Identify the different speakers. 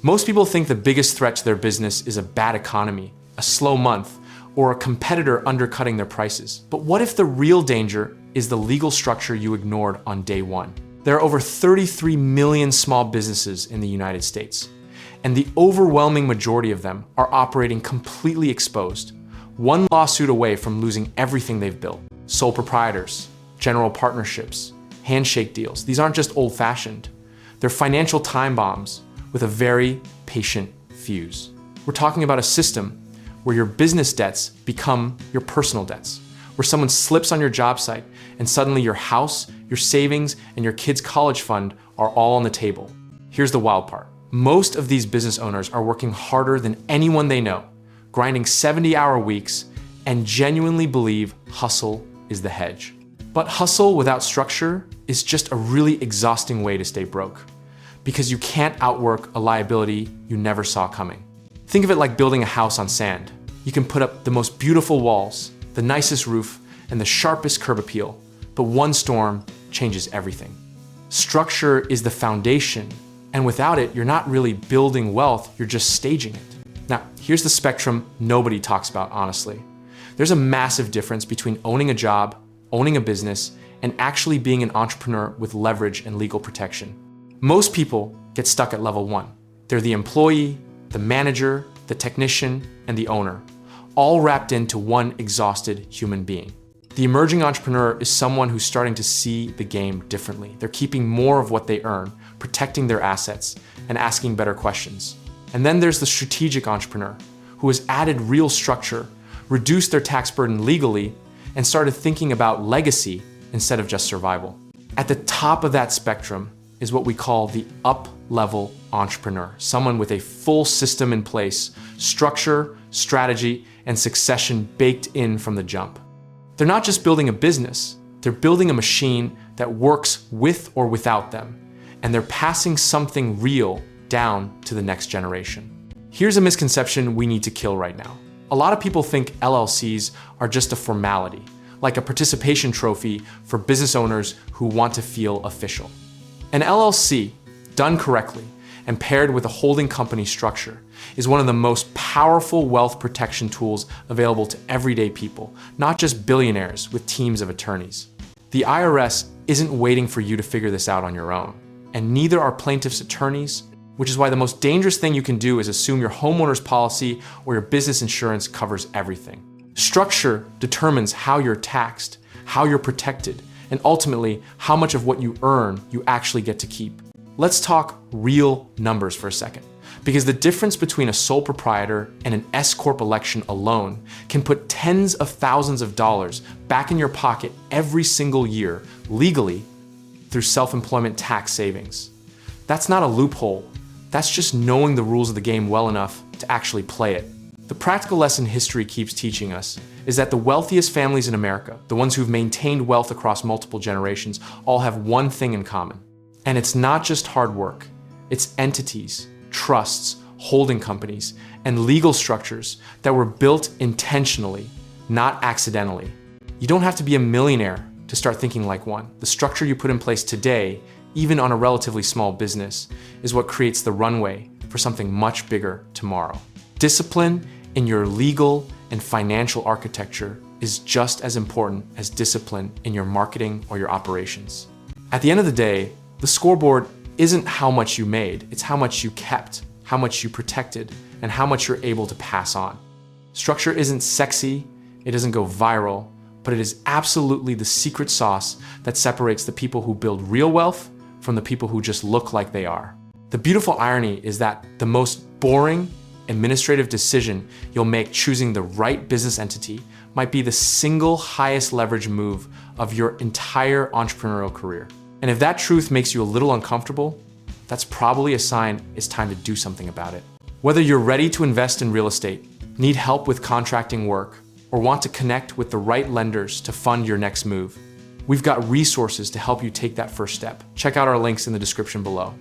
Speaker 1: Most people think the biggest threat to their business is a bad economy, a slow month, or a competitor undercutting their prices. But what if the real danger is the legal structure you ignored on day one? There are over 33 million small businesses in the United States, and the overwhelming majority of them are operating completely exposed, one lawsuit away from losing everything they've built. Sole proprietors, general partnerships, handshake deals. These aren't just old-fashioned. They're financial time bombs with a very patient fuse. We're talking about a system where your business debts become your personal debts, where someone slips on your job site and suddenly your house, your savings, and your kid's college fund are all on the table. Here's the wild part. Most of these business owners are working harder than anyone they know, grinding 70-hour weeks, and genuinely believe hustle is the hedge. But hustle without structure is just a really exhausting way to stay broke, because you can't outwork a liability you never saw coming. Think of it like building a house on sand. You can put up the most beautiful walls, the nicest roof, and the sharpest curb appeal, but one storm changes everything. Structure is the foundation, and without it, you're not really building wealth, you're just staging it. Now, here's the spectrum nobody talks about, honestly. There's a massive difference between owning a job, owning a business, and actually being an entrepreneur with leverage and legal protection. Most people get stuck at level one. They're the employee, the manager, the technician, and the owner, all wrapped into one exhausted human being. The emerging entrepreneur is someone who's starting to see the game differently. They're keeping more of what they earn, protecting their assets, and asking better questions. And then there's the strategic entrepreneur, who has added real structure, reduced their tax burden legally, and started thinking about legacy instead of just survival. At the top of that spectrum is what we call the up-level entrepreneur, someone with a full system in place, structure, strategy, and succession baked in from the jump. They're not just building a business, they're building a machine that works with or without them, and they're passing something real down to the next generation. Here's a misconception we need to kill right now. A lot of people think LLCs are just a formality, like a participation trophy for business owners who want to feel official. An LLC, done correctly and paired with a holding company structure, is one of the most powerful wealth protection tools available to everyday people, not just billionaires with teams of attorneys. The IRS isn't waiting for you to figure this out on your own, and neither are plaintiffs' attorneys, which is why the most dangerous thing you can do is assume your homeowner's policy or your business insurance covers everything. Structure determines how you're taxed, how you're protected, and ultimately how much of what you earn you actually get to keep. Let's talk real numbers for a second, because the difference between a sole proprietor and an S-Corp election alone can put tens of thousands of dollars back in your pocket every single year, legally, through self-employment tax savings. That's not a loophole. That's just knowing the rules of the game well enough to actually play it. The practical lesson history keeps teaching us is that the wealthiest families in America, the ones who've maintained wealth across multiple generations, all have one thing in common. And it's not just hard work. It's entities, trusts, holding companies, and legal structures that were built intentionally, not accidentally. You don't have to be a millionaire to start thinking like one. The structure you put in place today, even on a relatively small business, is what creates the runway for something much bigger tomorrow. Discipline in your legal and financial architecture is just as important as discipline in your marketing or your operations. At the end of the day, the scoreboard isn't how much you made, it's how much you kept, how much you protected, and how much you're able to pass on. Structure isn't sexy, it doesn't go viral, but it is absolutely the secret sauce that separates the people who build real wealth from the people who just look like they are. The beautiful irony is that the most boring administrative decision you'll make choosing the right business entity might be the single highest leverage move of your entire entrepreneurial career. And if that truth makes you a little uncomfortable, that's probably a sign it's time to do something about it. Whether you're ready to invest in real estate, need help with contracting work, or want to connect with the right lenders to fund your next move, we've got resources to help you take that first step. Check out our links in the description below.